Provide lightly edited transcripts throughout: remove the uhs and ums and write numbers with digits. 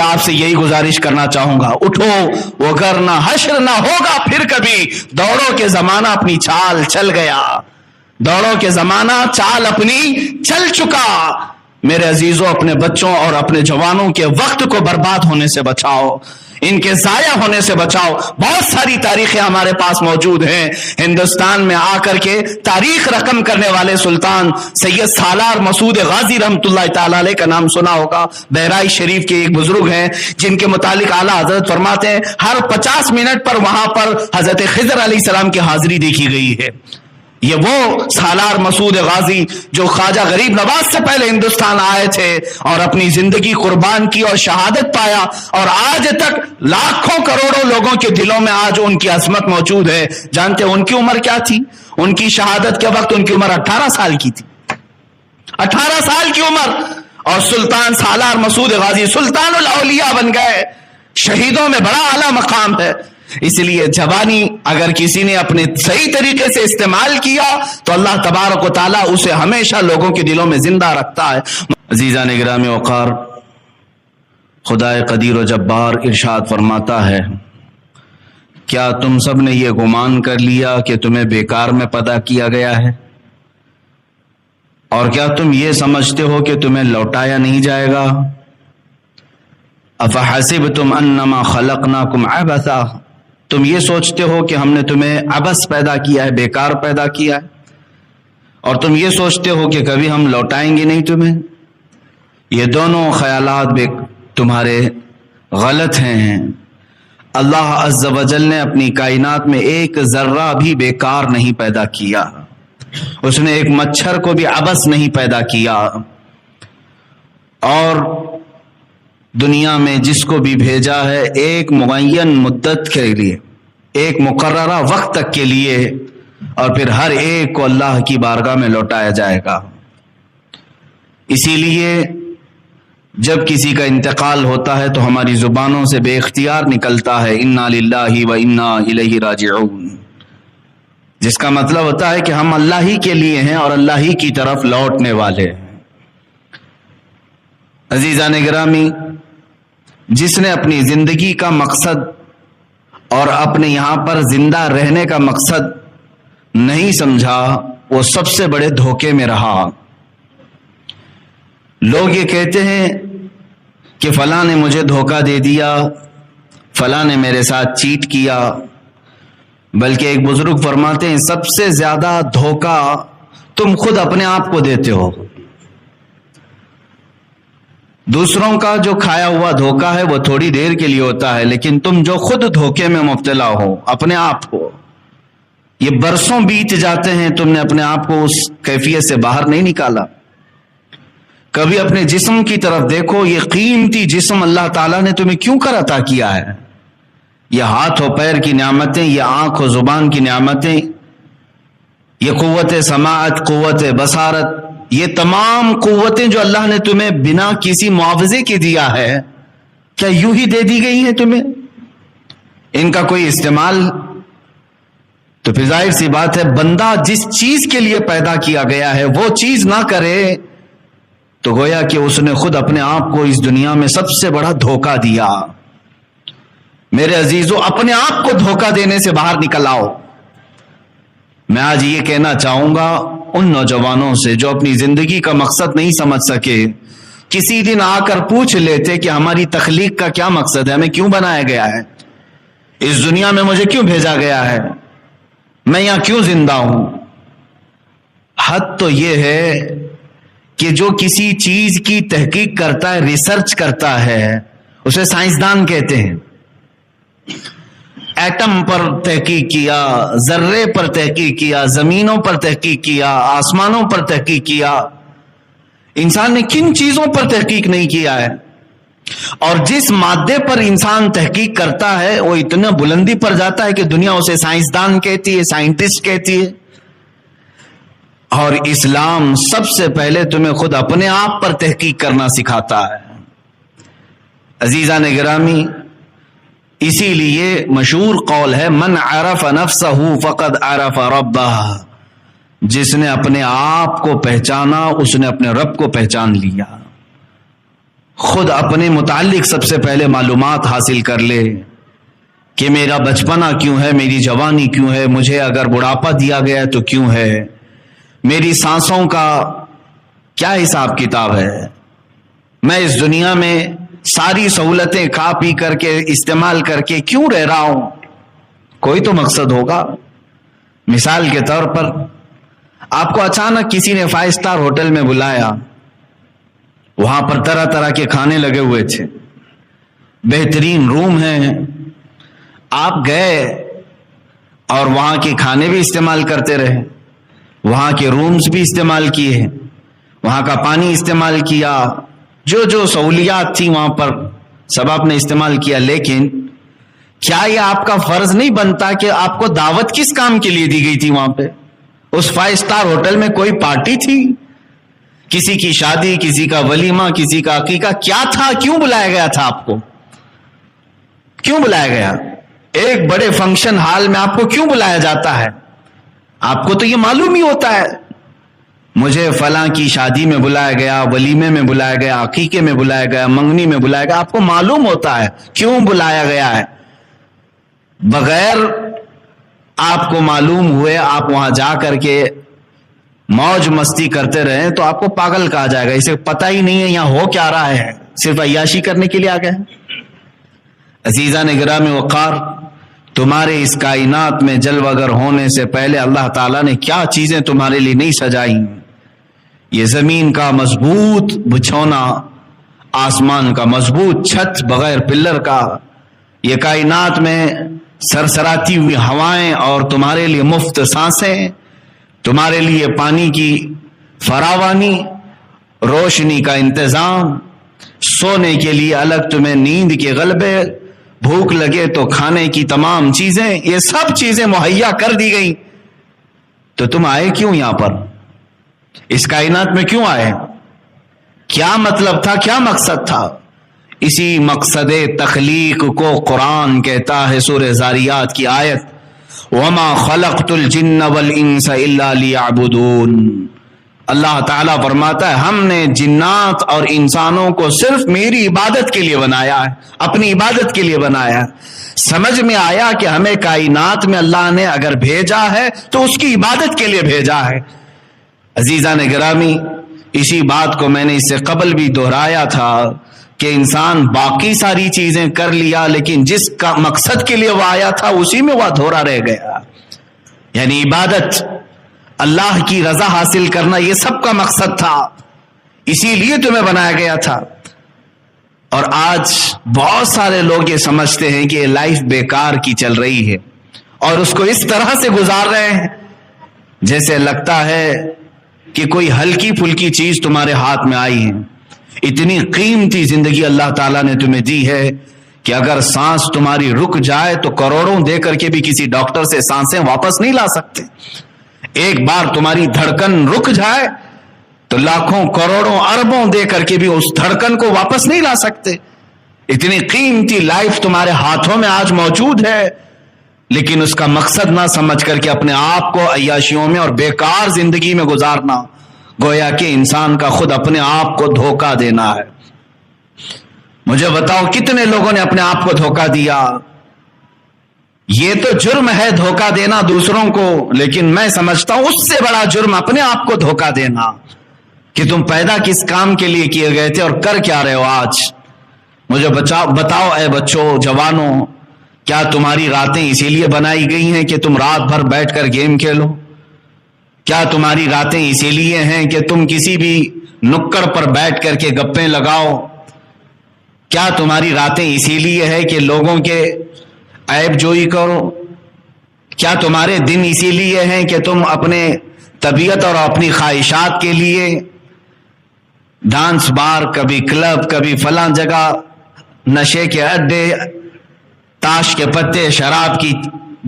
آپ سے یہی گزارش کرنا چاہوں گا، اٹھو وگرنہ حشر نہ ہوگا پھر کبھی، دوڑو کے زمانہ اپنی چال چل گیا، دوڑو کے زمانہ چال اپنی چل چکا۔ میرے عزیزوں، اپنے بچوں اور اپنے جوانوں کے وقت کو برباد ہونے سے بچاؤ، ان کے ضائع ہونے سے بچاؤ۔ بہت ساری تاریخیں ہمارے پاس موجود ہیں۔ ہندوستان میں آ کر کے تاریخ رقم کرنے والے سلطان سید سالار مسعود غازی رحمۃ اللہ تعالی علیہ کا نام سنا ہوگا۔ بہرائچ شریف کے ایک بزرگ ہیں جن کے متعلق اعلیٰ حضرت فرماتے ہیں ہر 50 منٹ پر وہاں پر حضرت خضر علیہ السلام کی حاضری دیکھی گئی ہے۔ یہ وہ سالار مسعود غازی جو خواجہ غریب نواز سے پہلے ہندوستان آئے تھے اور اپنی زندگی قربان کی اور شہادت پایا، اور آج تک لاکھوں کروڑوں لوگوں کے دلوں میں آج ان کی عظمت موجود ہے۔ جانتے ہیں ان کی عمر کیا تھی؟ ان کی شہادت کے وقت ان کی عمر 18 سال کی تھی، 18 سال کی عمر، اور سلطان سالار مسعود غازی سلطان الاولیاء بن گئے۔ شہیدوں میں بڑا اعلیٰ مقام ہے۔ اس لیے جوانی اگر کسی نے اپنے صحیح طریقے سے استعمال کیا تو اللہ تبارک و تعالیٰ اسے ہمیشہ لوگوں کے دلوں میں زندہ رکھتا ہے۔ عزیزان گرامی وقار، خدائے قدیر و جبار ارشاد فرماتا ہے، کیا تم سب نے یہ گمان کر لیا کہ تمہیں بیکار میں پیدا کیا گیا ہے؟ اور کیا تم یہ سمجھتے ہو کہ تمہیں لوٹایا نہیں جائے گا؟ افحسبتم انما خلقناکم عبثا، تم یہ سوچتے ہو کہ ہم نے تمہیں عبث پیدا کیا ہے، بیکار پیدا کیا ہے، اور تم یہ سوچتے ہو کہ کبھی ہم لوٹائیں گے نہیں تمہیں؟ یہ دونوں خیالات تمہارے غلط ہیں۔ اللہ عز و جل نے اپنی کائنات میں ایک ذرہ بھی بیکار نہیں پیدا کیا، اس نے ایک مچھر کو بھی عبث نہیں پیدا کیا، اور دنیا میں جس کو بھی بھیجا ہے ایک معین مدت کے لیے، ایک مقررہ وقت تک کے لیے، اور پھر ہر ایک کو اللہ کی بارگاہ میں لوٹایا جائے گا۔ اسی لیے جب کسی کا انتقال ہوتا ہے تو ہماری زبانوں سے بے اختیار نکلتا ہے انا للہ و انا الیہ راجعون، جس کا مطلب ہوتا ہے کہ ہم اللہ ہی کے لیے ہیں اور اللہ ہی کی طرف لوٹنے والے ہیں۔ عزیزان گرامی، جس نے اپنی زندگی کا مقصد اور اپنے یہاں پر زندہ رہنے کا مقصد نہیں سمجھا، وہ سب سے بڑے دھوکے میں رہا۔ لوگ یہ کہتے ہیں کہ فلاں نے مجھے دھوکہ دے دیا، فلاں نے میرے ساتھ چیٹ کیا، بلکہ ایک بزرگ فرماتے ہیں سب سے زیادہ دھوکہ تم خود اپنے آپ کو دیتے ہو۔ دوسروں کا جو کھایا ہوا دھوکہ ہے وہ تھوڑی دیر کے لیے ہوتا ہے، لیکن تم جو خود دھوکے میں مبتلا ہو اپنے آپ کو، یہ برسوں بیت جاتے ہیں، تم نے اپنے آپ کو اس کیفیت سے باہر نہیں نکالا۔ کبھی اپنے جسم کی طرف دیکھو، یہ قیمتی جسم اللہ تعالیٰ نے تمہیں کیوں کر عطا کیا ہے؟ یہ ہاتھ و پیر کی نعمتیں، یہ آنکھ و زبان کی نعمتیں، یہ قوت سماعت، قوت بصارت، یہ تمام قوتیں جو اللہ نے تمہیں بنا کسی معاوضے کے دیا ہے، کیا یوں ہی دے دی گئی ہیں تمہیں؟ ان کا کوئی استعمال؟ تو پھر ظاہر سی بات ہے بندہ جس چیز کے لیے پیدا کیا گیا ہے وہ چیز نہ کرے تو گویا کہ اس نے خود اپنے آپ کو اس دنیا میں سب سے بڑا دھوکہ دیا۔ میرے عزیزو، اپنے آپ کو دھوکہ دینے سے باہر نکل آؤ۔ میں آج یہ کہنا چاہوں گا ان نوجوانوں سے جو اپنی زندگی کا مقصد نہیں سمجھ سکے، کسی دن آ کر پوچھ لیتے کہ ہماری تخلیق کا کیا مقصد ہے، ہمیں کیوں بنایا گیا ہے، اس دنیا میں مجھے کیوں بھیجا گیا ہے، میں یہاں کیوں زندہ ہوں۔ حد تو یہ ہے کہ جو کسی چیز کی تحقیق کرتا ہے، ریسرچ کرتا ہے، اسے سائنسدان کہتے ہیں۔ ایٹم پر تحقیق کیا، ذرے پر تحقیق کیا، زمینوں پر تحقیق کیا، آسمانوں پر تحقیق کیا، انسان نے کن چیزوں پر تحقیق نہیں کیا ہے؟ اور جس مادے پر انسان تحقیق کرتا ہے وہ اتنا بلندی پر جاتا ہے کہ دنیا اسے سائنسدان کہتی ہے، سائنٹسٹ کہتی ہے۔ اور اسلام سب سے پہلے تمہیں خود اپنے آپ پر تحقیق کرنا سکھاتا ہے۔ عزیزان گرامی، اسی لیے مشہور قول ہے من عرف نفسہ فقد عرف ربہ، جس نے اپنے آپ کو پہچانا اس نے اپنے رب کو پہچان لیا۔ خود اپنے متعلق سب سے پہلے معلومات حاصل کر لے کہ میرا بچپنا کیوں ہے، میری جوانی کیوں ہے، مجھے اگر بڑھاپا دیا گیا تو کیوں ہے، میری سانسوں کا کیا حساب کتاب ہے، میں اس دنیا میں ساری سہولتیں کھا پی کر کے استعمال کر کے کیوں رہ رہا ہوں، کوئی تو مقصد ہوگا۔ مثال کے طور پر آپ کو اچانک کسی نے 5 اسٹار ہوٹل میں بلایا، وہاں پر طرح طرح کے کھانے لگے ہوئے تھے، بہترین روم ہیں، آپ گئے اور وہاں کے کھانے بھی استعمال کرتے رہے، وہاں کے رومز بھی استعمال کیے، وہاں کا پانی استعمال کیا، جو جو سہولیات تھی وہاں پر سب آپ نے استعمال کیا، لیکن کیا یہ آپ کا فرض نہیں بنتا کہ آپ کو دعوت کس کام کے لیے دی گئی تھی؟ وہاں پہ اس 5 اسٹار ہوٹل میں کوئی پارٹی تھی، کسی کی شادی، کسی کا ولیمہ، کسی کا عقیقہ، کیا تھا؟ کیوں بلایا گیا تھا آپ کو؟ کیوں بلایا گیا؟ ایک بڑے فنکشن ہال میں آپ کو کیوں بلایا جاتا ہے؟ آپ کو تو یہ معلوم ہی ہوتا ہے مجھے فلاں کی شادی میں بلایا گیا، ولیمے میں بلایا گیا، عقیقے میں بلایا گیا، منگنی میں بلایا گیا، آپ کو معلوم ہوتا ہے کیوں بلایا گیا ہے۔ بغیر آپ کو معلوم ہوئے آپ وہاں جا کر کے موج مستی کرتے رہیں تو آپ کو پاگل کہا جائے گا، اسے پتہ ہی نہیں ہے یہاں ہو کیا رہا ہے، صرف عیاشی کرنے کے لیے آ گئے۔ عزیزان گرامی وقار، تمہارے اس کائنات میں جلوہ گر ہونے سے پہلے اللہ تعالیٰ نے کیا چیزیں تمہارے لیے نہیں سجائی؟ یہ زمین کا مضبوط بچھونا، آسمان کا مضبوط چھت بغیر پلر کا، یہ کائنات میں سرسراتی ہوئی ہوائیں اور تمہارے لیے مفت سانسیں، تمہارے لیے پانی کی فراوانی، روشنی کا انتظام، سونے کے لیے الگ تمہیں نیند کے غلبے، بھوک لگے تو کھانے کی تمام چیزیں، یہ سب چیزیں مہیا کر دی گئی، تو تم آئے کیوں یہاں پر؟ اس کائنات میں کیوں آئے؟ کیا مطلب تھا، کیا مقصد تھا؟ اسی مقصد تخلیق کو قرآن کہتا ہے سورہ زاریات کی آیت، وَمَا خَلَقْتُ الْجِنَّ وَالْإِنسَ إِلَّا لِيَعْبُدُونَ۔ اللہ تعالیٰ فرماتا ہے ہم نے جنات اور انسانوں کو صرف میری عبادت کے لیے بنایا ہے، اپنی عبادت کے لیے بنایا ہے۔ سمجھ میں آیا کہ ہمیں کائنات میں اللہ نے اگر بھیجا ہے تو اس کی عبادت کے لیے بھیجا ہے۔ عزیزان گرامی، اسی بات کو میں نے اس سے قبل بھی دہرایا تھا کہ انسان باقی ساری چیزیں کر لیا لیکن جس کا مقصد کے لیے وہ آیا تھا اسی میں وہ ادھورا رہ گیا، یعنی عبادت، اللہ کی رضا حاصل کرنا، یہ سب کا مقصد تھا، اسی لیے تمہیں بنایا گیا تھا۔ اور آج بہت سارے لوگ یہ سمجھتے ہیں کہ یہ لائف بیکار کی چل رہی ہے اور اس کو اس طرح سے گزار رہے ہیں جیسے لگتا ہے کہ کوئی ہلکی پھلکی چیز تمہارے ہاتھ میں آئی ہے۔ اتنی قیمتی زندگی اللہ تعالیٰ نے تمہیں دی ہے کہ اگر سانس تمہاری رک جائے تو کروڑوں دے کر کے بھی کسی ڈاکٹر سے سانسیں واپس نہیں لا سکتے۔ ایک بار تمہاری دھڑکن رک جائے تو لاکھوں کروڑوں اربوں دے کر کے بھی اس دھڑکن کو واپس نہیں لا سکتے۔ اتنی قیمتی لائف تمہارے ہاتھوں میں آج موجود ہے، لیکن اس کا مقصد نہ سمجھ کر کے اپنے آپ کو عیاشیوں میں اور بیکار زندگی میں گزارنا، گویا کہ انسان کا خود اپنے آپ کو دھوکہ دینا ہے۔ مجھے بتاؤ کتنے لوگوں نے اپنے آپ کو دھوکہ دیا؟ یہ تو جرم ہے دھوکہ دینا دوسروں کو، لیکن میں سمجھتا ہوں اس سے بڑا جرم اپنے آپ کو دھوکہ دینا کہ تم پیدا کس کام کے لیے کیے گئے تھے اور کر کیا رہے ہو آج۔ مجھے بتاؤ اے بچوں، جوانوں، کیا تمہاری راتیں اسی لیے بنائی گئی ہیں کہ تم رات بھر بیٹھ کر گیم کھیلو؟ کیا تمہاری راتیں اسی لیے ہیں کہ تم کسی بھی نکڑ پر بیٹھ کر کے گپیں لگاؤ؟ کیا تمہاری راتیں اسی لیے ہے کہ لوگوں کے عیب جوئی کرو؟ کیا تمہارے دن اسی لیے ہیں کہ تم اپنے طبیعت اور اپنی خواہشات کے لیے ڈانس بار، کبھی کلب، کبھی فلاں جگہ، نشے کے اڈے، تاش کے پتے، شراب کی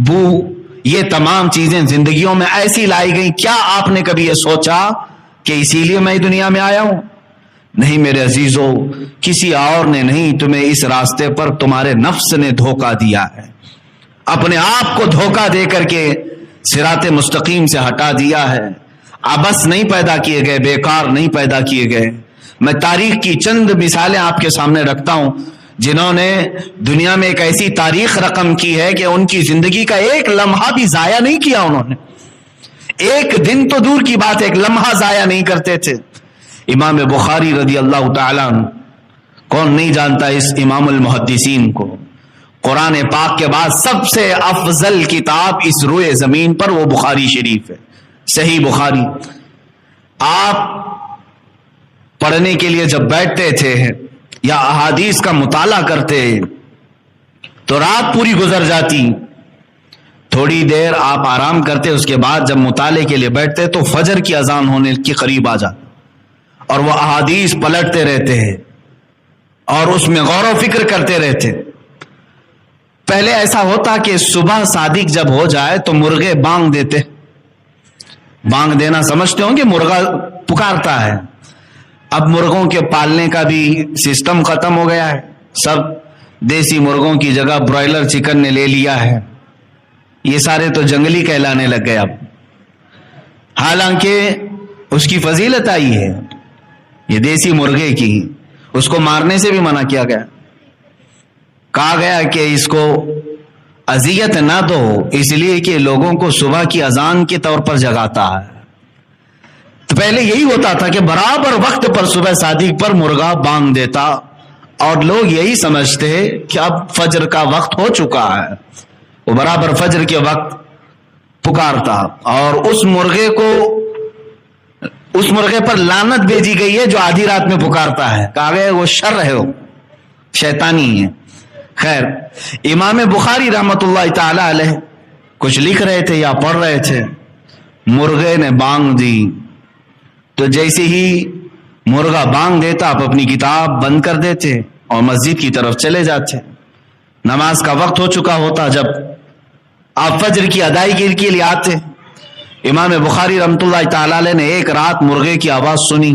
بو، یہ تمام چیزیں زندگیوں میں ایسی لائی گئی؟ کیا آپ نے کبھی یہ سوچا کہ اسی لیے میں دنیا میں آیا ہوں؟ نہیں میرے عزیزو، کسی اور نے نہیں، تمہیں اس راستے پر تمہارے نفس نے دھوکہ دیا ہے، اپنے آپ کو دھوکہ دے کر کے صراط مستقیم سے ہٹا دیا ہے۔ عبث نہیں پیدا کیے گئے، بیکار نہیں پیدا کیے گئے۔ میں تاریخ کی چند مثالیں آپ کے سامنے رکھتا ہوں جنہوں نے دنیا میں ایک ایسی تاریخ رقم کی ہے کہ ان کی زندگی کا ایک لمحہ بھی ضائع نہیں کیا انہوں نے. ایک دن تو دور کی بات ہے، ایک لمحہ ضائع نہیں کرتے تھے. امام بخاری رضی اللہ تعالیٰ عنہ، کون نہیں جانتا اس امام المحدثین کو. قرآن پاک کے بعد سب سے افضل کتاب اس روئے زمین پر وہ بخاری شریف ہے، صحیح بخاری. آپ پڑھنے کے لیے جب بیٹھتے تھے یا احادیث کا مطالعہ کرتے تو رات پوری گزر جاتی، تھوڑی دیر آپ آرام کرتے، اس کے بعد جب مطالعے کے لیے بیٹھتے تو فجر کی اذان ہونے کے قریب آ جاتی اور وہ احادیث پلٹتے رہتے ہیں اور اس میں غور و فکر کرتے رہتے. پہلے ایسا ہوتا کہ صبح صادق جب ہو جائے تو مرغے بانگ دیتے. بانگ دینا سمجھتے ہوں کہ مرغا پکارتا ہے. اب مرغوں کے پالنے کا بھی سسٹم ختم ہو گیا ہے، سب دیسی مرغوں کی جگہ برائلر چکن نے لے لیا ہے. یہ سارے تو جنگلی کہلانے لگ گئے اب، حالانکہ اس کی فضیلت آئی ہے یہ دیسی مرغے کی. اس کو مارنے سے بھی منع کیا گیا، کہا گیا کہ اس کو اذیت نہ دو، اس لیے کہ لوگوں کو صبح کی اذان کے طور پر جگاتا ہے. تو پہلے یہی ہوتا تھا کہ برابر وقت پر صبح صادق پر مرغا بانگ دیتا اور لوگ یہی سمجھتے کہ اب فجر کا وقت ہو چکا ہے. وہ برابر فجر کے وقت پکارتا اور اس مرغے پر لعنت بھیجی گئی ہے جو آدھی رات میں پکارتا ہے. کہا گیا وہ شر ہے، وہ شیطانی ہے. خیر، امام بخاری رحمت اللہ تعالی علیہ کچھ لکھ رہے تھے یا پڑھ رہے تھے، مرغے نے بانگ دی تو جیسے ہی مرغا بانگ دیتا آپ اپنی کتاب بند کر دیتے اور مسجد کی طرف چلے جاتے. نماز کا وقت ہو چکا ہوتا جب آپ فجر کی ادائیگی کے لیے آتے. امام بخاری رحمت اللہ تعالی علیہ نے ایک رات مرغے کی آواز سنی،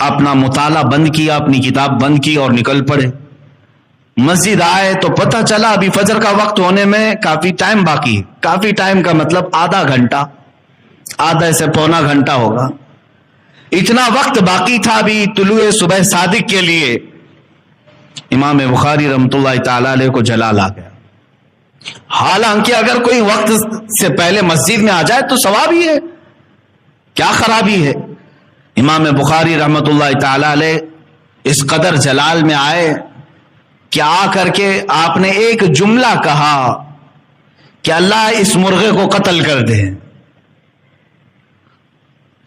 اپنا مطالعہ بند کیا، اپنی کتاب بند کی اور نکل پڑے. مسجد آئے تو پتہ چلا ابھی فجر کا وقت ہونے میں کافی ٹائم باقی ہے. کافی ٹائم کا مطلب آدھا گھنٹہ، آدھا سے پونا گھنٹہ ہوگا. اتنا وقت باقی تھا ابھی طلوع صبح صادق کے لیے. امام بخاری رحمت اللہ تعالی علیہ کو جلال آ گیا. حالانکہ اگر کوئی وقت سے پہلے مسجد میں آ جائے تو ثواب ہی ہے، کیا خرابی ہے. امام بخاری رحمت اللہ تعالی علیہ اس قدر جلال میں آئے کہ آ کر کے آپ نے ایک جملہ کہا کہ اللہ اس مرغے کو قتل کر دے.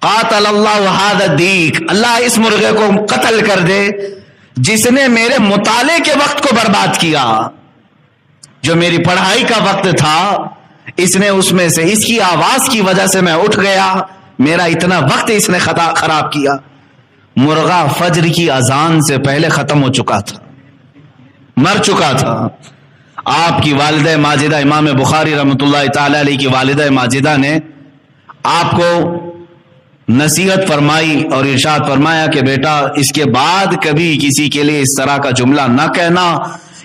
قاتل اللہ ھذا الدیک، اللہ اس مرغے کو قتل کر دے جس نے میرے مطالعے کے وقت کو برباد کیا. جو میری پڑھائی کا وقت تھا اس نے اس میں سے، اس کی آواز کی وجہ سے میں اٹھ گیا، میرا اتنا وقت اس نے خراب کیا. مرغا فجر کی اذان سے پہلے ختم ہو چکا تھا، مر چکا تھا. آپ کی والدہ ماجدہ امام بخاری رحمت اللہ تعالی علیہ کی والدہ ماجدہ نے آپ کو نصیحت فرمائی اور ارشاد فرمایا کہ بیٹا اس کے بعد کبھی کسی کے لیے اس طرح کا جملہ نہ کہنا،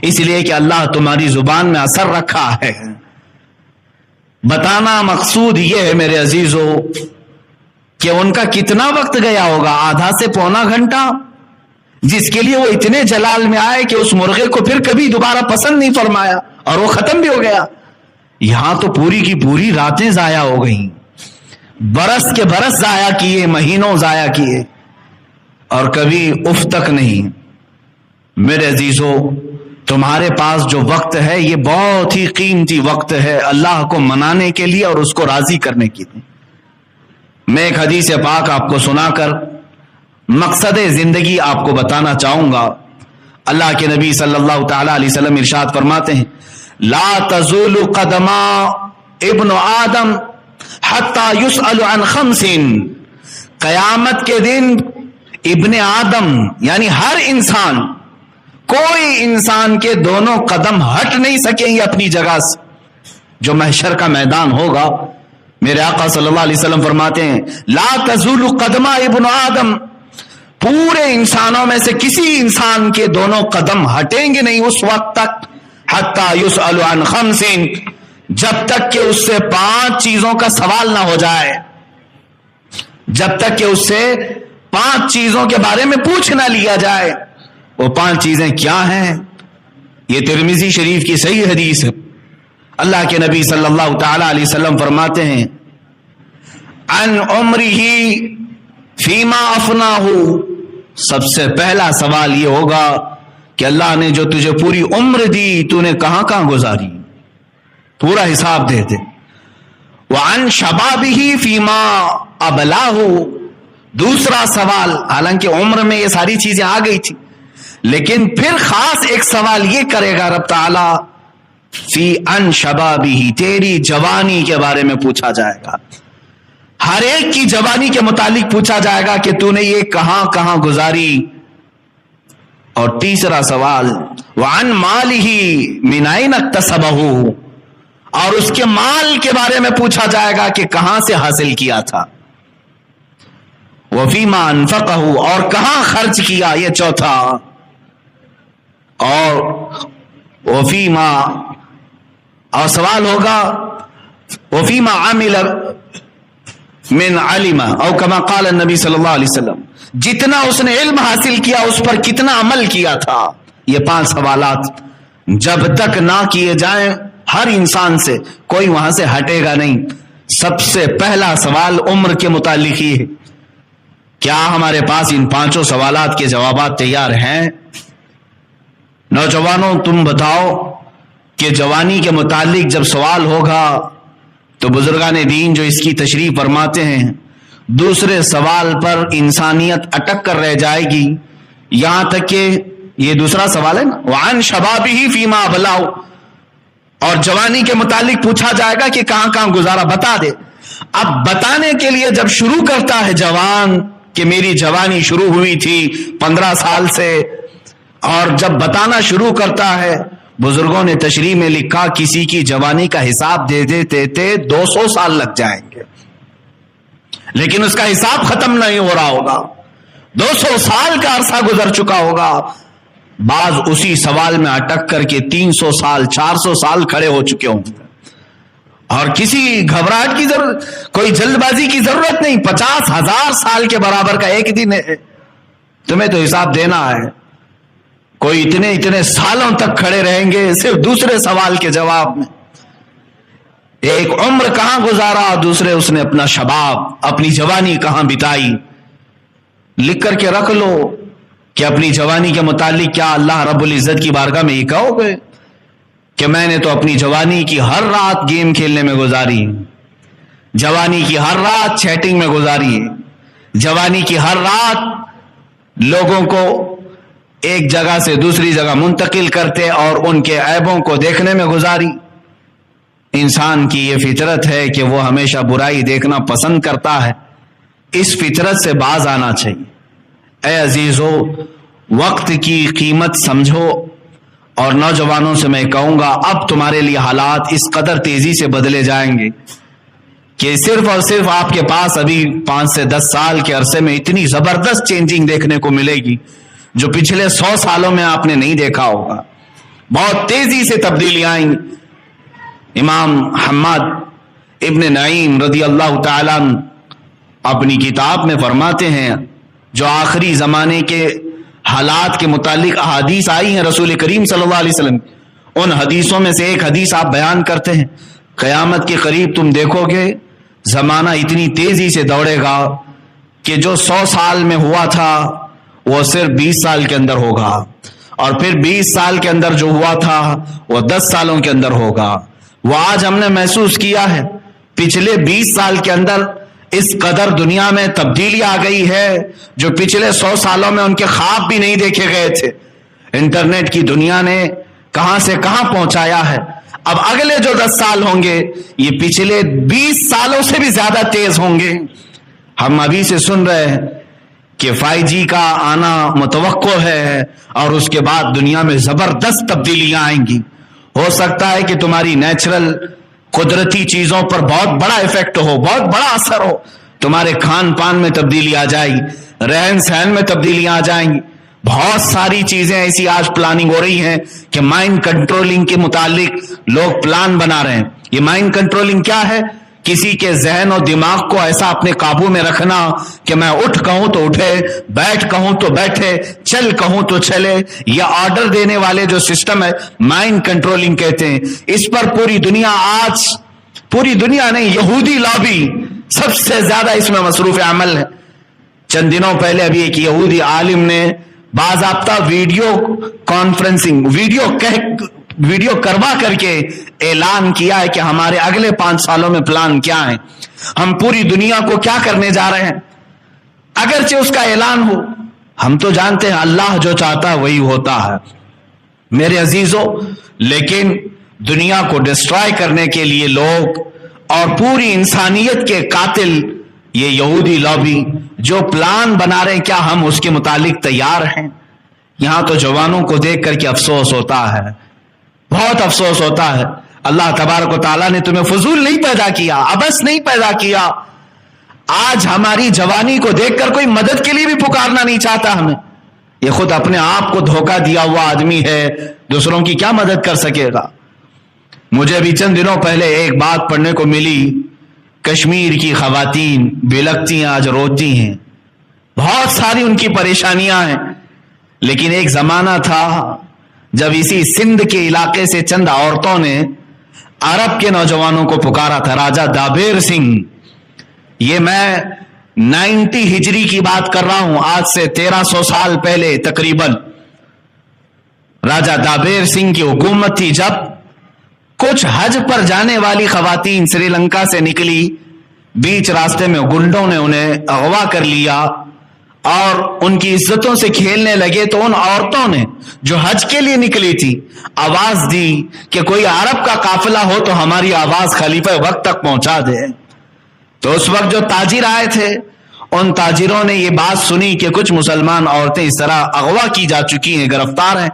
اس لیے کہ اللہ تمہاری زبان میں اثر رکھا ہے. بتانا مقصود یہ ہے میرے عزیزو کہ ان کا کتنا وقت گیا ہوگا، آدھا سے پونا گھنٹہ، جس کے لیے وہ اتنے جلال میں آئے کہ اس مرغے کو پھر کبھی دوبارہ پسند نہیں فرمایا اور وہ ختم بھی ہو گیا. یہاں تو پوری کی پوری راتیں ضائع ہو گئیں، برس کے برس ضائع کیے، مہینوں ضائع کیے اور کبھی اف تک نہیں. میرے عزیزو تمہارے پاس جو وقت ہے یہ بہت ہی قیمتی وقت ہے اللہ کو منانے کے لیے اور اس کو راضی کرنے کے لیے. میں ایک حدیث پاک آپ کو سنا کر مقصد زندگی آپ کو بتانا چاہوں گا. اللہ کے نبی صلی اللہ تعالی علیہ وسلم ارشاد فرماتے ہیں لا تزول قدما ابن آدم حتی یسأل عن خمس. قیامت کے دن ابن آدم یعنی ہر انسان، کوئی انسان کے دونوں قدم ہٹ نہیں سکیں گے اپنی جگہ سے. جو محشر کا میدان ہوگا، میرے آقا صلی اللہ علیہ وسلم فرماتے ہیں لا تزول قدم ابن آدم، پورے انسانوں میں سے کسی انسان کے دونوں قدم ہٹیں گے نہیں اس وقت تک حتی یسأل عن خمس، جب تک کہ اس سے 5 چیزوں کا سوال نہ ہو جائے. جب تک کہ اس سے 5 چیزوں کے بارے میں پوچھ نہ لیا جائے. وہ 5 چیزیں کیا ہیں؟ یہ ترمذی شریف کی صحیح حدیث ہے. اللہ کے نبی صلی اللہ تعالی علیہ وسلم فرماتے ہیں عن عمرہ فیما افناہ. سب سے پہلا سوال یہ ہوگا کہ اللہ نے جو تجھے پوری عمر دی تو نے کہاں کہاں گزاری، پورا حساب دے دے. وعن شبابہ فیما ابلاہ. دوسرا سوال، حالانکہ عمر میں یہ ساری چیزیں آ گئی تھی، لیکن پھر خاص ایک سوال یہ کرے گا رب تعالی فی ان شبابہ، تیری جوانی کے بارے میں پوچھا جائے گا. ہر ایک کی جوانی کے متعلق پوچھا جائے گا کہ تو نے یہ کہاں کہاں گزاری. اور تیسرا سوال وعن مالہ من این اکتسبہ، اور اس کے مال کے بارے میں پوچھا جائے گا کہ کہاں سے حاصل کیا تھا. وفیما انفقہ، اور کہاں خرچ کیا، یہ چوتھا. اور وفیما، اور سوال ہوگا وفیما عمل من علم او کما قال النبی صلی اللہ علیہ وسلم، جتنا اس نے علم حاصل کیا اس پر کتنا عمل کیا تھا. یہ 5 سوالات جب تک نہ کیے جائیں ہر انسان سے کوئی وہاں سے ہٹے گا نہیں. سب سے پہلا سوال عمر کے متعلق ہی ہے. کیا ہمارے پاس ان 5 سوالات کے جوابات تیار ہیں؟ نوجوانوں تم بتاؤ کہ جوانی کے متعلق جب سوال ہوگا تو بزرگان دین جو اس کی تشریح فرماتے ہیں دوسرے سوال پر انسانیت اٹک کر رہ جائے گی، یہاں تک کہ یہ دوسرا سوال ہے نا وعن شبابہ فیما ابلاہ، اور جوانی کے متعلق پوچھا جائے گا کہ کہاں کہاں گزارا، بتا دے. اب بتانے کے لیے جب شروع کرتا ہے جوان کہ میری جوانی شروع ہوئی تھی 15 سال سے، اور جب بتانا شروع کرتا ہے بزرگوں نے تشریح میں لکھا کسی کی جوانی کا حساب دے دیتے 200 سال لگ جائیں گے، لیکن اس کا حساب ختم نہیں ہو رہا ہوگا. 200 سال کا عرصہ گزر چکا ہوگا. بعض اسی سوال میں اٹک کر کے 300 سال 400 سال کھڑے ہو چکے ہوں گے. اور کسی گھبراہٹ کی ضرورت، کوئی جلد بازی کی ضرورت نہیں. 50,000 سال کے برابر کا ایک دن ہے، تمہیں تو حساب دینا ہے. کوئی اتنے سالوں تک کھڑے رہیں گے صرف دوسرے سوال کے جواب میں. ایک عمر کہاں گزارا، دوسرے اس نے اپنا شباب، اپنی جوانی کہاں بتائی. لکھ کر کے رکھ لو کہ اپنی جوانی کے متعلق کیا اللہ رب العزت کی بارگاہ میں یہ کہو گے کہ میں نے تو اپنی جوانی کی ہر رات گیم کھیلنے میں گزاری، جوانی کی ہر رات چیٹنگ میں گزاری، جوانی کی ہر رات لوگوں کو ایک جگہ سے دوسری جگہ منتقل کرتے اور ان کے عیبوں کو دیکھنے میں گزاری. انسان کی یہ فطرت ہے کہ وہ ہمیشہ برائی دیکھنا پسند کرتا ہے. اس فطرت سے باز آنا چاہیے. اے عزیزو، وقت کی قیمت سمجھو. اور نوجوانوں سے میں کہوں گا اب تمہارے لیے حالات اس قدر تیزی سے بدلے جائیں گے کہ صرف اور صرف آپ کے پاس ابھی 5 سے 10 سال کے عرصے میں اتنی زبردست چینجنگ دیکھنے کو ملے گی جو پچھلے 100 سالوں میں آپ نے نہیں دیکھا ہوگا. بہت تیزی سے تبدیلیاں آئیں گی. امام حماد ابن نعیم رضی اللہ تعالیٰ اپنی کتاب میں فرماتے ہیں جو آخری زمانے کے حالات کے متعلق احادیث آئی ہیں رسول کریم صلی اللہ علیہ وسلم، ان حدیثوں میں سے ایک حدیث آپ بیان کرتے ہیں قیامت کے قریب تم دیکھو گے زمانہ اتنی تیزی سے دوڑے گا کہ جو 100 سال میں ہوا تھا وہ صرف 20 سال کے اندر ہوگا، اور پھر 20 سال کے اندر جو ہوا تھا وہ 10 سالوں کے اندر ہوگا. وہ آج ہم نے محسوس کیا ہے پچھلے 20 سال کے اندر اس قدر دنیا میں تبدیلی آ گئی ہے جو پچھلے 100 سالوں میں ان کے خواب بھی نہیں دیکھے گئے تھے. انٹرنیٹ کی دنیا نے کہاں سے کہاں پہنچایا ہے. اب اگلے جو 10 سال ہوں گے یہ پچھلے 20 سالوں سے بھی زیادہ تیز ہوں گے. ہم ابھی سے سن رہے ہیں کہ 5G کا آنا متوقع ہے اور اس کے بعد دنیا میں زبردست تبدیلیاں آئیں گی. ہو سکتا ہے کہ تمہاری نیچرل قدرتی چیزوں پر بہت بڑا ایفیکٹ ہو، بہت بڑا اثر ہو. تمہارے کھان پان میں تبدیلی آ جائے گی، رہن سہن میں تبدیلیاں آ جائیں گی. بہت ساری چیزیں ایسی آج پلاننگ ہو رہی ہیں کہ مائنڈ کنٹرولنگ کے متعلق لوگ پلان بنا رہے ہیں. یہ مائنڈ کنٹرولنگ کیا ہے کسی کے ذہن اور دماغ کو ایسا اپنے قابو میں رکھنا کہ میں اٹھ کہوں تو اٹھے، بیٹھ کہوں تو بیٹھے، چل کہوں تو چلے، یہ آرڈر دینے والے جو سسٹم ہے مائنڈ کنٹرولنگ کہتے ہیں، اس پر پوری دنیا آج، پوری دنیا نہیں، یہودی لابی سب سے زیادہ اس میں مصروف عمل ہے۔ چند دنوں پہلے ابھی ایک یہودی عالم نے باضابطہ ویڈیو کانفرنسنگ ویڈیو کروا کر کے اعلان کیا ہے کہ ہمارے اگلے 5 سالوں میں پلان کیا ہے، ہم پوری دنیا کو کیا کرنے جا رہے ہیں۔ اگرچہ اس کا اعلان ہو، ہم تو جانتے ہیں اللہ جو چاہتا ہے وہی ہوتا ہے میرے عزیزوں، لیکن دنیا کو ڈسٹرائے کرنے کے لیے لوگ اور پوری انسانیت کے قاتل یہ یہودی لابی جو پلان بنا رہے ہیں، کیا ہم اس کے متعلق تیار ہیں؟ یہاں تو جوانوں کو دیکھ کر کے افسوس ہوتا ہے، بہت افسوس ہوتا ہے۔ اللہ تبارک و تعالیٰ نے تمہیں فضول نہیں پیدا کیا، عبث نہیں پیدا کیا۔ آج ہماری جوانی کو دیکھ کر کوئی مدد کے لیے بھی پکارنا نہیں چاہتا ہمیں، یہ خود اپنے آپ کو دھوکہ دیا ہوا آدمی ہے، دوسروں کی کیا مدد کر سکے گا؟ مجھے بھی چند دنوں پہلے ایک بات پڑھنے کو ملی، کشمیر کی خواتین بلکتی ہیں، آج روتی ہیں، بہت ساری ان کی پریشانیاں ہیں، لیکن ایک زمانہ تھا جب اسی سندھ کے علاقے سے چند عورتوں نے عرب کے نوجوانوں کو پکارا تھا۔ راجہ دابیر سنگھ، یہ میں 90 ہجری کی بات کر رہا ہوں، آج سے 1300 سال پہلے تقریباً راجہ دابیر سنگھ کی حکومت تھی، جب کچھ حج پر جانے والی خواتین سری لنکا سے نکلی، بیچ راستے میں گنڈوں نے انہیں اغوا کر لیا اور ان کی عزتوں سے کھیلنے لگے، تو ان عورتوں نے جو حج کے لیے نکلی تھی آواز دی کہ کوئی عرب کا قافلہ ہو تو ہماری آواز خلیفہ وقت تک پہنچا دے۔ تو اس وقت جو تاجر آئے تھے ان تاجروں نے یہ بات سنی کہ کچھ مسلمان عورتیں اس طرح اغوا کی جا چکی ہیں، گرفتار ہیں،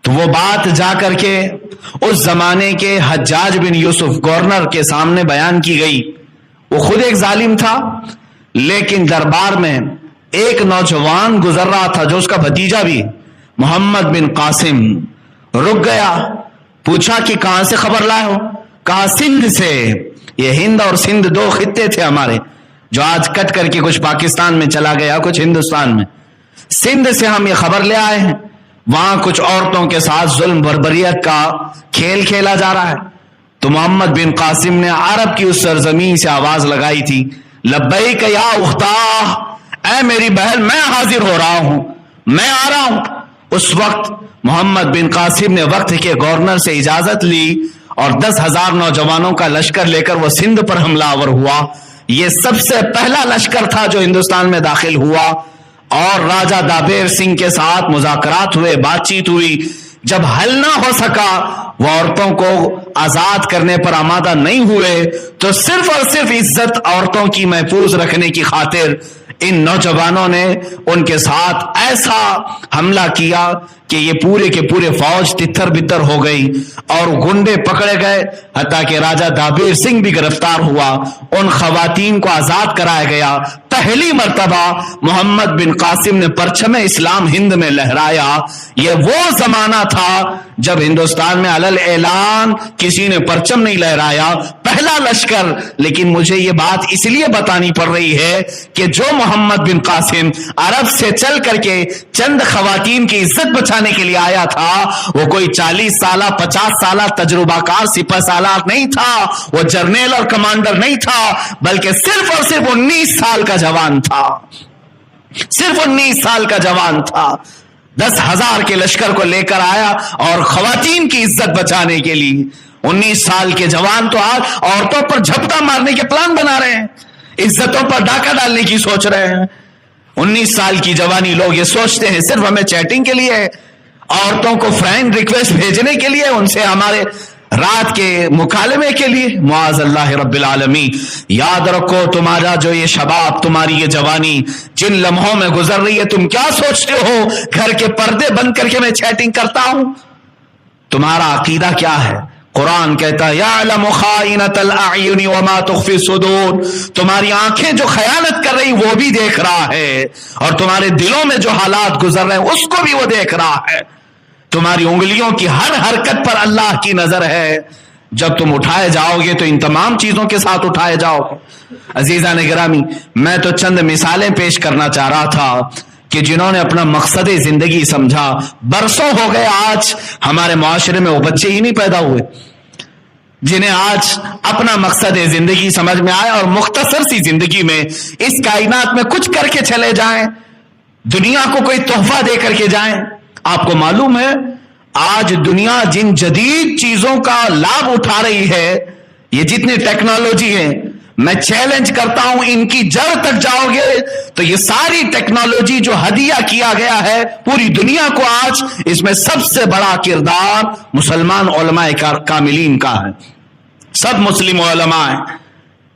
تو وہ بات جا کر کے اس زمانے کے حجاج بن یوسف گورنر کے سامنے بیان کی گئی۔ وہ خود ایک ظالم تھا، لیکن دربار میں ایک نوجوان گزر رہا تھا جو اس کا بھتیجا بھی، محمد بن قاسم، رک گیا، پوچھا کہ کہاں سے خبر لائے ہو؟ کہا سندھ سے۔ یہ ہند اور سندھ 2 خطے تھے ہمارے، جو آج کٹ کر کے کچھ پاکستان میں چلا گیا، کچھ ہندوستان میں۔ سندھ سے ہم یہ خبر لے آئے ہیں، وہاں کچھ عورتوں کے ساتھ ظلم بربریت کا کھیل کھیلا جا رہا ہے۔ تو محمد بن قاسم نے عرب کی اس سرزمین سے آواز لگائی تھی، لبیک یا اختہ، اے میری بہن میں حاضر ہو رہا ہوں، میں آ رہا ہوں۔ اس وقت محمد بن قاسم نے وقت کے گورنر سے اجازت لی اور 10,000 نوجوانوں کا لشکر لے کر وہ سندھ پر حملہ آور ہوا۔ یہ سب سے پہلا لشکر تھا جو ہندوستان میں داخل ہوا، اور راجہ دابیر سنگھ کے ساتھ مذاکرات ہوئے، بات چیت ہوئی۔ جب حل نہ ہو سکا، وہ عورتوں کو آزاد کرنے پر آمادہ نہیں ہوئے، تو صرف اور صرف عزت عورتوں کی محفوظ رکھنے کی خاطر ان نوجوانوں نے ان کے ساتھ ایسا حملہ کیا کہ یہ پورے کے پورے فوج تتھر بتر ہو گئی اور گنڈے پکڑے گئے، حتیٰ کہ راجہ دابیر سنگھ بھی گرفتار ہوا، ان خواتین کو آزاد کرایا گیا۔ پہلی مرتبہ محمد بن قاسم نے پرچم اسلام ہند میں لہرایا۔ یہ وہ زمانہ تھا جب ہندوستان میں علل اعلان کسی نے پرچم نہیں لہرایا، پہلا لشکر۔ لیکن مجھے یہ بات اس لیے بتانی پڑ رہی ہے کہ جو محمد بن قاسم عرب سے چل کر کے چند خواتین کی عزت بچانے کے لیے آیا تھا، وہ کوئی 40 سالہ 50 سالہ تجربہ کار سپہ سالار نہیں تھا، وہ جرنیل اور کمانڈر نہیں تھا، بلکہ صرف اور صرف 19 سال کا جوان تھا، صرف 19 سال کا جوان تھا۔ 10,000 کے لشکر کو لے کر آیا اور خواتین کی عزت بچانے کے لیے 19 سال کے جوان تو آج عورتوں پر جھپٹا مارنے کے پلان بنا رہے ہیں، عزتوں پر ڈاکہ ڈالنے کی سوچ رہے ہیں۔ 19 سال کی جوانی لوگ یہ سوچتے ہیں صرف ہمیں چیٹنگ کے لیے، عورتوں کو فرینڈ ریکویسٹ بھیجنے کے لیے، ان سے ہمارے رات کے مکالمے کے لیے۔ معاذ اللہ رب العالمین۔ یاد رکھو تمہارا جو یہ شباب، تمہاری یہ جوانی جن لمحوں میں گزر رہی ہے، تم کیا سوچتے ہو گھر کے پردے بند کر کے میں چیٹنگ کرتا ہوں؟ تمہارا عقیدہ کیا ہے؟ قرآن کہتا ہے یعلم خائنۃ الاعین وما تخفی الصدور، تمہاری آنکھیں جو خیانت کر رہی وہ بھی دیکھ رہا ہے، اور تمہارے دلوں میں جو حالات گزر رہے ہیں اس کو بھی وہ دیکھ رہا ہے۔ تمہاری انگلیوں کی ہر حرکت پر اللہ کی نظر ہے۔ جب تم اٹھائے جاؤ گے تو ان تمام چیزوں کے ساتھ اٹھائے جاؤ گے۔ عزیزان گرامی، میں تو چند مثالیں پیش کرنا چاہ رہا تھا کہ جنہوں نے اپنا مقصد زندگی سمجھا، برسوں ہو گئے آج ہمارے معاشرے میں وہ بچے ہی نہیں پیدا ہوئے جنہیں آج اپنا مقصد زندگی سمجھ میں آئے اور مختصر سی زندگی میں اس کائنات میں کچھ کر کے چلے جائیں، دنیا کو کوئی تحفہ دے کر کے جائیں۔ آپ کو معلوم ہے آج دنیا جن جدید چیزوں کا لابھ اٹھا رہی ہے، یہ جتنی ٹیکنالوجی ہے، میں چیلنج کرتا ہوں ان کی جڑ تک جاؤ گے تو یہ ساری ٹیکنالوجی جو ہدیہ کیا گیا ہے پوری دنیا کو، آج اس میں سب سے بڑا کردار مسلمان علماء کاملین کا ہے۔ سب مسلم علماء ہیں،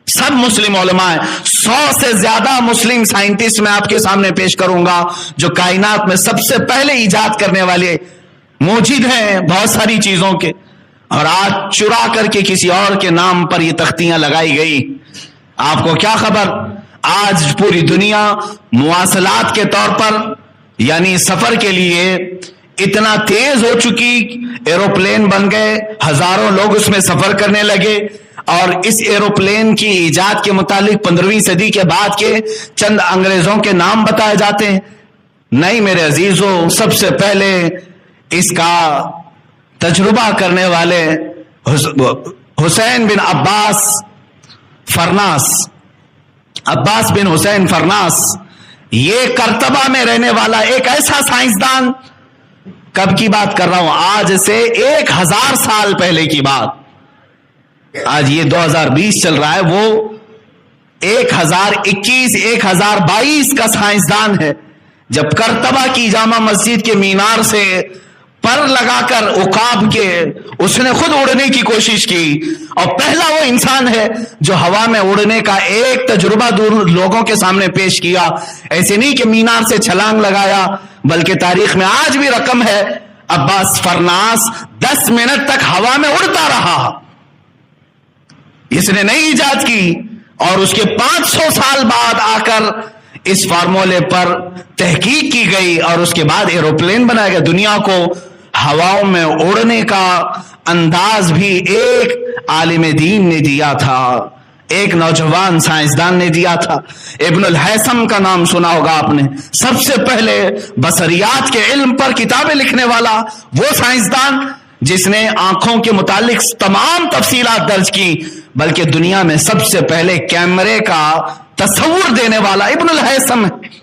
سب مسلم علماء ہیں۔ 100 سے زیادہ مسلم سائنٹسٹ میں آپ کے سامنے پیش کروں گا جو کائنات میں سب سے پہلے ایجاد کرنے والے موجود ہیں بہت ساری چیزوں کے، اور آج چرا کر کے کسی اور کے نام پر یہ تختیاں لگائی گئی۔ آپ کو کیا خبر، آج پوری دنیا مواصلات کے طور پر یعنی سفر کے لیے اتنا تیز ہو چکی، ایروپلین بن گئے، ہزاروں لوگ اس میں سفر کرنے لگے، اور اس ایروپلین کی ایجاد کے متعلق 15ویں صدی کے بعد کے چند انگریزوں کے نام بتائے جاتے ہیں۔ نہیں میرے عزیزوں، سب سے پہلے اس کا تجربہ کرنے والے حسین بن عباس فرناس، عباس بن حسین فرناس، یہ کرتبہ میں رہنے والا ایک ایسا سائنسدان، کب کی بات کر رہا ہوں، آج سے 1000 سال پہلے کی بات، آج یہ 2020 چل رہا ہے، وہ 1021 1022 کا سائنسدان ہے۔ جب کرتبہ کی جامع مسجد کے مینار سے پر لگا کر عقاب کے اس نے خود اڑنے کی کوشش کی، اور پہلا وہ انسان ہے جو ہوا میں اڑنے کا ایک تجربہ دور لوگوں کے سامنے پیش کیا۔ ایسے نہیں کہ مینار سے چھلانگ لگایا، بلکہ تاریخ میں آج بھی رقم ہے عباس فرناس 10 منٹ تک ہوا میں اڑتا رہا، اس نے نہیں ایجاد کی، اور اس کے 500 سال بعد آ کر اس فارمولے پر تحقیق کی گئی اور اس کے بعد ایروپلین بنایا گیا۔ دنیا کو ہواؤں میں اڑنے کا انداز بھی ایک عالم دین نے دیا تھا، ایک نوجوان سائنسدان نے دیا تھا۔ ابن الہیثم کا نام سنا ہوگا آپ نے، سب سے پہلے بصریات کے علم پر کتابیں لکھنے والا وہ سائنسدان جس نے آنکھوں کے متعلق تمام تفصیلات درج کی، بلکہ دنیا میں سب سے پہلے کیمرے کا تصور دینے والا ابن الہیثم ہے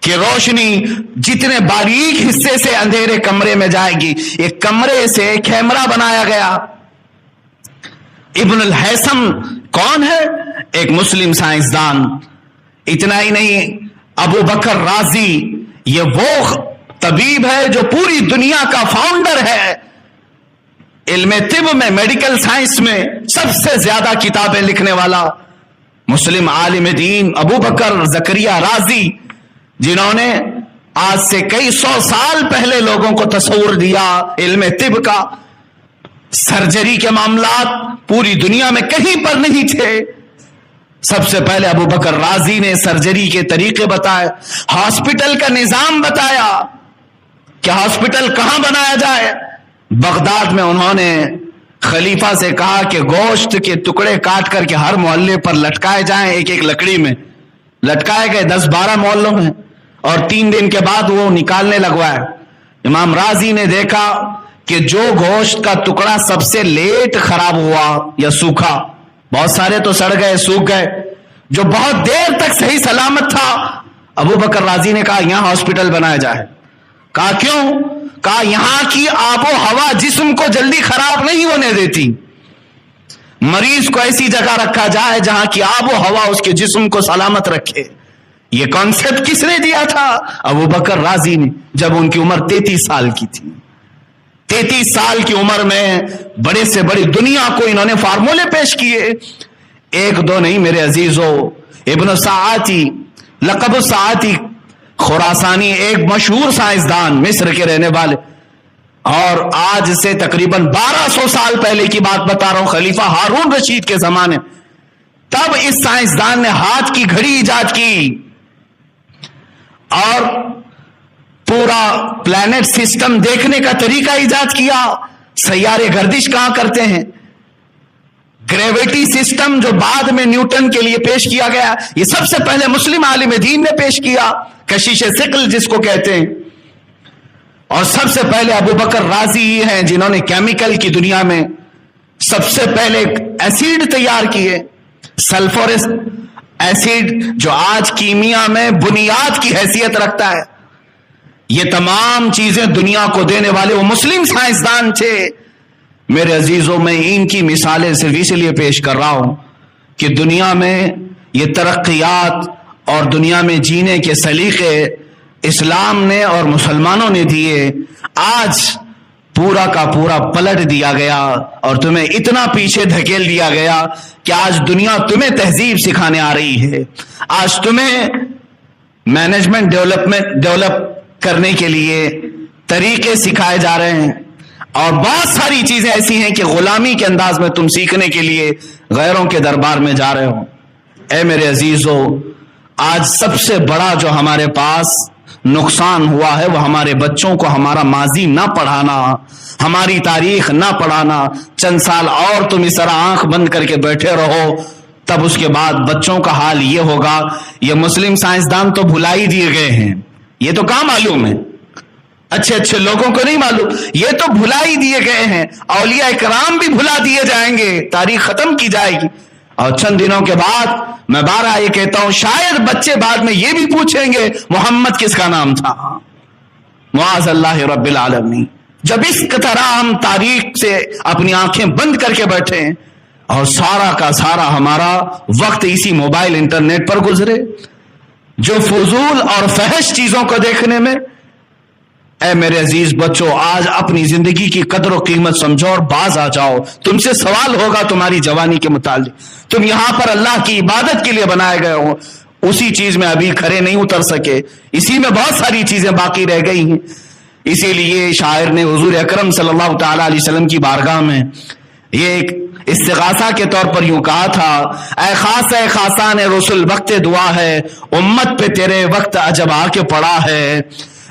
کہ روشنی جتنے باریک حصے سے اندھیرے کمرے میں جائے گی، ایک کمرے سے کیمرہ بنایا گیا۔ ابن الہیثم کون ہے؟ ایک مسلم سائنسدان۔ اتنا ہی نہیں، ابو بکر رازی، یہ وہ طبیب ہے جو پوری دنیا کا فاؤنڈر ہے، علم طب میں، میڈیکل سائنس میں سب سے زیادہ کتابیں لکھنے والا مسلم عالم دین ابو بکر زکریا رازی، جنہوں نے آج سے کئی 100 سال پہلے لوگوں کو تصور دیا علم طب کا۔ سرجری کے معاملات پوری دنیا میں کہیں پر نہیں تھے، سب سے پہلے ابو بکر رازی نے سرجری کے طریقے بتائے، ہاسپٹل کا نظام بتایا کہ ہاسپٹل کہاں بنایا جائے۔ بغداد میں انہوں نے خلیفہ سے کہا کہ گوشت کے ٹکڑے کاٹ کر کے ہر محلے پر لٹکائے جائیں، ایک ایک لکڑی میں لٹکائے گئے 10-12 محلوں میں، اور 3 دن کے بعد وہ نکالنے لگوائے۔ امام رازی نے دیکھا کہ جو گوشت کا ٹکڑا سب سے لیٹ خراب ہوا یا سوکھا، بہت سارے تو سڑ گئے، سوکھ گئے، جو بہت دیر تک صحیح سلامت تھا، ابو بکر رازی نے کہا یہاں ہاسپٹل بنایا جائے۔ کہا کیوں؟ کہا یہاں کی آب و ہوا جسم کو جلدی خراب نہیں ہونے دیتی، مریض کو ایسی جگہ رکھا جائے جہاں کی آب و ہوا اس کے جسم کو سلامت رکھے۔ یہ کانسیپٹ کس نے دیا تھا؟ ابو بکر رازی نے، جب ان کی عمر 33 سال کی تھی۔ 33 سال کی عمر میں بڑے سے بڑی دنیا کو انہوں نے فارمولے پیش کیے، ایک دو نہیں میرے عزیزو۔ ابن ساعتی، لقب ساعتی خراسانی، ایک مشہور سائنسدان مصر کے رہنے والے، اور آج سے تقریباً 1200 سال پہلے کی بات بتا رہا ہوں، خلیفہ ہارون رشید کے زمانے، تب اس سائنسدان نے ہاتھ کی گھڑی ایجاد کی اور پورا پلانٹ سسٹم دیکھنے کا طریقہ ایجاد کیا۔ سیارے گردش کہاں کرتے ہیں؟ گریویٹی سسٹم جو بعد میں نیوٹن کے لیے پیش کیا گیا، یہ سب سے پہلے مسلم عالم دین نے پیش کیا، کشش ثقل جس کو کہتے ہیں. اور سب سے پہلے ابو بکر رازی ہی ہیں جنہوں نے کیمیکل کی دنیا میں سب سے پہلے ایسیڈ تیار کیے، سلفورس ایسیڈ، جو آج کیمیا میں بنیاد کی حیثیت رکھتا ہے. یہ تمام چیزیں دنیا کو دینے والے وہ مسلم سائنسدان تھے. میرے عزیزوں، میں ان کی مثالیں صرف اس لیے پیش کر رہا ہوں کہ دنیا میں یہ ترقیات اور دنیا میں جینے کے سلیقے اسلام نے اور مسلمانوں نے دیے، آج پورا کا پورا پلٹ دیا گیا اور تمہیں اتنا پیچھے دھکیل دیا گیا کہ آج دنیا تمہیں تہذیب سکھانے آ رہی ہے. آج تمہیں مینجمنٹ ڈیولپ کرنے کے لیے طریقے سکھائے جا رہے ہیں، اور بہت ساری چیزیں ایسی ہیں کہ غلامی کے انداز میں تم سیکھنے کے لیے غیروں کے دربار میں جا رہے ہو. اے میرے عزیزو، آج سب سے بڑا جو ہمارے پاس نقصان ہوا ہے وہ ہمارے بچوں کو ہمارا ماضی نہ پڑھانا، ہماری تاریخ نہ پڑھانا. چند سال اور تم اس طرح آنکھ بند کر کے بیٹھے رہو، تب اس کے بعد بچوں کا حال یہ ہوگا. یہ مسلم سائنسدان تو بھلا ہی دیے گئے ہیں، یہ تو کہاں معلوم ہے، اچھے اچھے لوگوں کو نہیں معلوم، یہ تو بھلا ہی دیے گئے ہیں. اولیاء اکرام بھی بھلا دیے جائیں گے، تاریخ ختم کی جائے گی. اور چند دنوں کے بعد میں بارہ یہ کہتا ہوں، شاید بچے بعد میں یہ بھی پوچھیں گے محمد کس کا نام تھا. معاذ اللہ رب العالمین. جب اس طرح ہم تاریخ سے اپنی آنکھیں بند کر کے بیٹھے ہیں اور سارا کا سارا ہمارا وقت اسی موبائل انٹرنیٹ پر گزرے، جو فضول اور فحش چیزوں کو دیکھنے میں، اے میرے عزیز بچوں، آج اپنی زندگی کی قدر و قیمت سمجھو اور باز آ جاؤ. تم سے سوال ہوگا تمہاری جوانی کے متعلق. تم یہاں پر اللہ کی عبادت کے لیے بنائے گئے ہو، اسی چیز میں ابھی کھڑے نہیں اتر سکے، اسی میں بہت ساری چیزیں باقی رہ گئی ہیں. اسی لیے شاعر نے حضور اکرم صلی اللہ تعالی علیہ وسلم کی بارگاہ میں یہ ایک استغاثہ کے طور پر یوں کہا تھا، اے خاص اے خاصان رسول وقت دعا ہے، امت پہ تیرے وقت عجب آ کے پڑا ہے.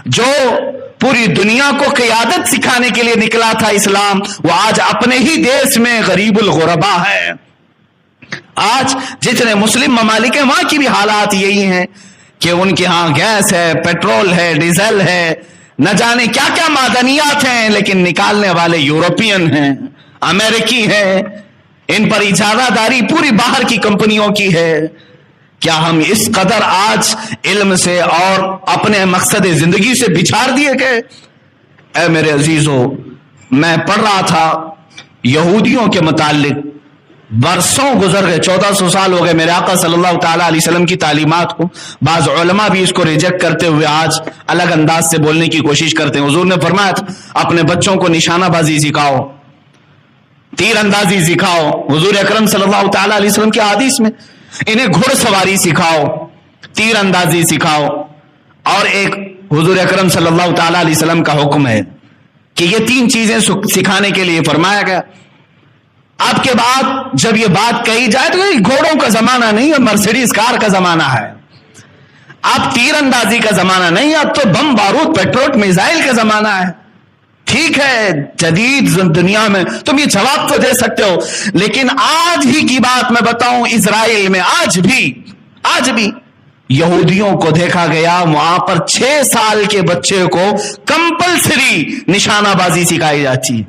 جو پوری دنیا کو قیادت سکھانے کے لیے نکلا تھا اسلام، وہ آج اپنے ہی دیش میں غریب الغربا ہے. آج جتنے مسلم ممالک ہیں وہاں کی بھی حالات یہی ہیں کہ ان کے ہاں گیس ہے، پیٹرول ہے، ڈیزل ہے، نہ جانے کیا کیا معدنیات ہیں، لیکن نکالنے والے یورپین ہیں، امریکی ہیں. ان پر اجازت داری پوری باہر کی کمپنیوں کی ہے. کیا ہم اس قدر آج علم سے اور اپنے مقصد زندگی سے بچھاڑ دیے گئے؟ اے میرے عزیزو، میں پڑھ رہا تھا یہودیوں کے متعلق، برسوں گزر گئے، 1400 سال ہو گئے میرے آقا صلی اللہ تعالی علیہ وسلم کی تعلیمات کو. بعض علماء بھی اس کو ریجیکٹ کرتے ہوئے آج الگ انداز سے بولنے کی کوشش کرتے ہیں. حضور نے فرمایا تھا اپنے بچوں کو نشانہ بازی سکھاؤ، تیر اندازی سکھاؤ. حضور اکرم صلی اللہ تعالی علیہ وسلم کی حدیث میں انہیں گھڑ سواری سکھاؤ، تیر اندازی سکھاؤ. اور ایک حضور اکرم صلی اللہ تعالی علیہ وسلم کا حکم ہے کہ یہ 3 چیزیں سکھانے کے لیے فرمایا گیا. آپ کے بعد جب یہ بات کہی جائے تو یہ گھوڑوں کا زمانہ نہیں ہے، مرسیڈیز کار کا زمانہ ہے. آپ تیر اندازی کا زمانہ نہیں، اب تو بم بارود پیٹرول میزائل کا زمانہ ہے. ٹھیک ہے، جدید دنیا میں تم یہ جواب تو دے سکتے ہو، لیکن آج ہی کی بات میں بتاؤں، اسرائیل میں آج بھی یہودیوں کو دیکھا گیا، وہاں پر 6 سال کے بچے کو کمپلسری نشانہ بازی سکھائی جاتی ہے،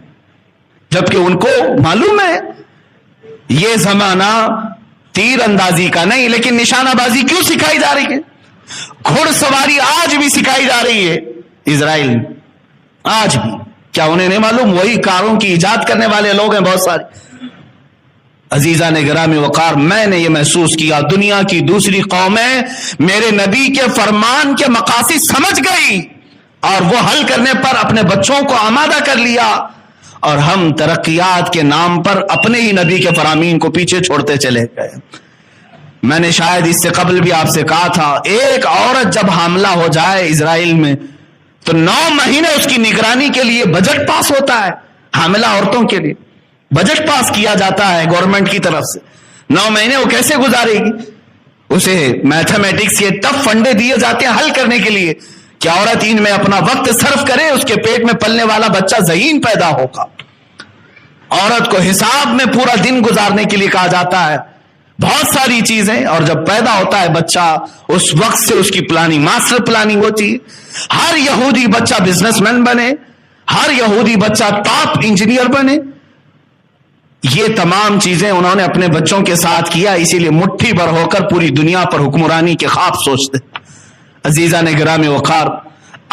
جبکہ ان کو معلوم ہے یہ زمانہ تیر اندازی کا نہیں، لیکن نشانہ بازی کیوں سکھائی جا رہی ہے؟ گھڑ سواری آج بھی سکھائی جا رہی ہے اسرائیل میں، آج بھی. کیا انہیں نہیں معلوم وہی کاروں کی ایجاد کرنے والے لوگ ہیں بہت سارے؟ عزیزان گرامی وقار، میں نے یہ محسوس کیا دنیا کی دوسری قومیں میرے نبی کے فرمان کے مقاصد سمجھ گئی اور وہ حل کرنے پر اپنے بچوں کو آمادہ کر لیا، اور ہم ترقیات کے نام پر اپنے ہی نبی کے فرامین کو پیچھے چھوڑتے چلے گئے. میں نے شاید اس سے قبل بھی آپ سے کہا تھا، ایک عورت جب حاملہ ہو جائے اسرائیل میں تو 9 مہینے اس کی نگرانی کے لیے بجٹ پاس ہوتا ہے. حاملہ عورتوں کے لیے بجٹ پاس کیا جاتا ہے گورنمنٹ کی طرف سے. 9 مہینے وہ کیسے گزارے گی؟ اسے میتھمیٹکس کے ٹف فنڈے دیے جاتے ہیں حل کرنے کے لیے کہ عورت ان میں اپنا وقت صرف کرے، اس کے پیٹ میں پلنے والا بچہ ذہین پیدا ہوگا. عورت کو حساب میں پورا دن گزارنے کے لیے کہا جاتا ہے، بہت ساری چیزیں، اور جب پیدا ہوتا ہے بچہ اس وقت سے اس کی پلاننگ، ماسٹر پلاننگ ہوتی ہے۔ ہر یہودی بچہ بزنس مین بنے، ہر یہودی بچہ ٹاپ انجینئر بنے، یہ تمام چیزیں انہوں نے اپنے بچوں کے ساتھ کیا، اسی لیے مٹھی بھر ہو کر پوری دنیا پر حکمرانی کے خواب سوچتے۔ عزیزان گرامی وقار،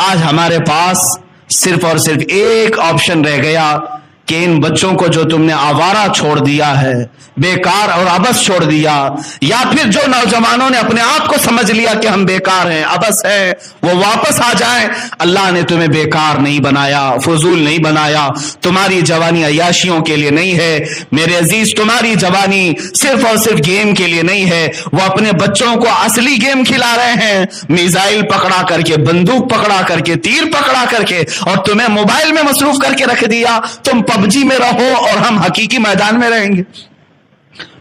آج ہمارے پاس صرف اور صرف ایک آپشن رہ گیا کہ ان بچوں کو جو تم نے آوارہ چھوڑ دیا ہے، بیکار اور عبث چھوڑ دیا، یا پھر جو نوجوانوں نے اپنے آپ کو سمجھ لیا کہ ہم بیکار ہیں، عبث ہے، وہ واپس آ جائیں۔ اللہ نے تمہیں بیکار نہیں بنایا، فضول نہیں بنایا، تمہاری جوانی عیاشیوں کے لیے نہیں ہے میرے عزیز، تمہاری جوانی صرف اور صرف گیم کے لیے نہیں ہے۔ وہ اپنے بچوں کو اصلی گیم کھلا رہے ہیں، میزائل پکڑا کر کے، بندوق پکڑا کر کے، تیر پکڑا کر کے، اور تمہیں موبائل میں مصروف کر کے رکھ دیا۔ تم پب جی میں رہو اور ہم حقیقی میدان میں رہیں گے،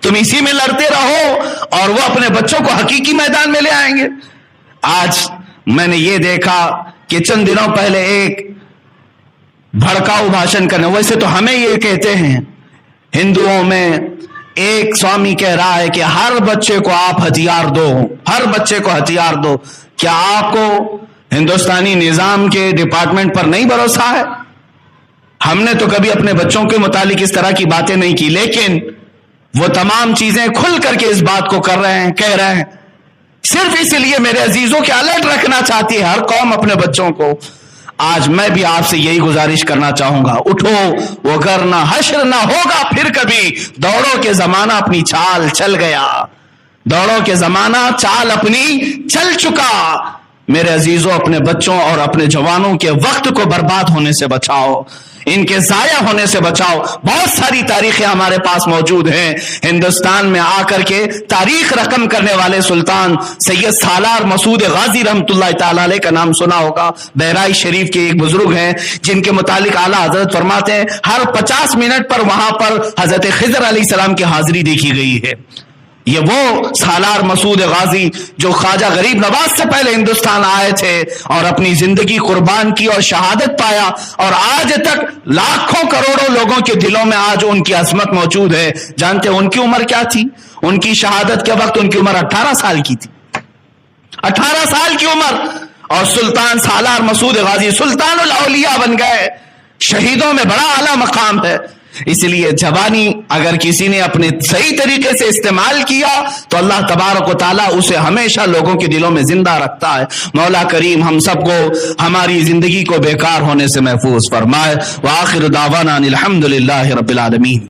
تم اسی میں لڑتے رہو اور وہ اپنے بچوں کو حقیقی میدان میں لے آئیں گے۔ آج میں نے یہ دیکھا کہ چند دنوں پہلے ایک بھڑکاؤ بھاشن کرنے، ویسے تو ہمیں یہ کہتے ہیں ہندوؤں میں، ایک سوامی کہہ رہا ہے کہ ہر بچے کو آپ ہتھیار دو، ہر بچے کو ہتھیار دو۔ کیا آپ کو ہندوستانی نظام کے ڈپارٹمنٹ پر نہیں بھروسہ ہے؟ ہم نے تو کبھی اپنے بچوں کے متعلق اس طرح کی باتیں نہیں کی، لیکن وہ تمام چیزیں کھل کر کے اس بات کو کر رہے ہیں، کہہ رہے ہیں۔ صرف اس لیے میرے عزیزوں کے الرٹ رکھنا چاہتی ہے ہر قوم اپنے بچوں کو۔ آج میں بھی آپ سے یہی گزارش کرنا چاہوں گا، اٹھو وگرنہ حشر نہ ہوگا پھر کبھی، دوڑو کے زمانہ اپنی چال چل گیا، دوڑو کے زمانہ چال اپنی چل چکا۔ میرے عزیزوں، اپنے بچوں اور اپنے جوانوں کے وقت کو برباد ہونے سے بچاؤ، ان کے ضائع ہونے سے بچاؤ۔ بہت ساری تاریخیں ہمارے پاس موجود ہیں۔ ہندوستان میں آ کر کے تاریخ رقم کرنے والے سلطان سید سالار مسعود غازی رحمۃ اللہ تعالی علیہ کا نام سنا ہوگا۔ بہرائچ شریف کے ایک بزرگ ہیں جن کے متعلق اعلیٰ حضرت فرماتے ہیں ہر 50 منٹ پر وہاں پر حضرت خضر علیہ السلام کی حاضری دیکھی گئی ہے۔ یہ وہ سالار مسعود غازی جو خواجہ غریب نواز سے پہلے ہندوستان آئے تھے اور اپنی زندگی قربان کی اور شہادت پایا، اور آج تک لاکھوں کروڑوں لوگوں کے دلوں میں آج ان کی عظمت موجود ہے۔ جانتے ہیں ان کی عمر کیا تھی؟ ان کی شہادت کے وقت ان کی عمر 18 سال کی تھی، 18 سال کی عمر، اور سلطان سالار مسعود غازی سلطان الاولیاء بن گئے۔ شہیدوں میں بڑا اعلیٰ مقام ہے۔ اس لیے جوانی اگر کسی نے اپنے صحیح طریقے سے استعمال کیا تو اللہ تبارک و تعالیٰ اسے ہمیشہ لوگوں کے دلوں میں زندہ رکھتا ہے۔ مولا کریم ہم سب کو ہماری زندگی کو بیکار ہونے سے محفوظ فرمائے۔ وآخر دعوانا الحمد للہ رب العالمین۔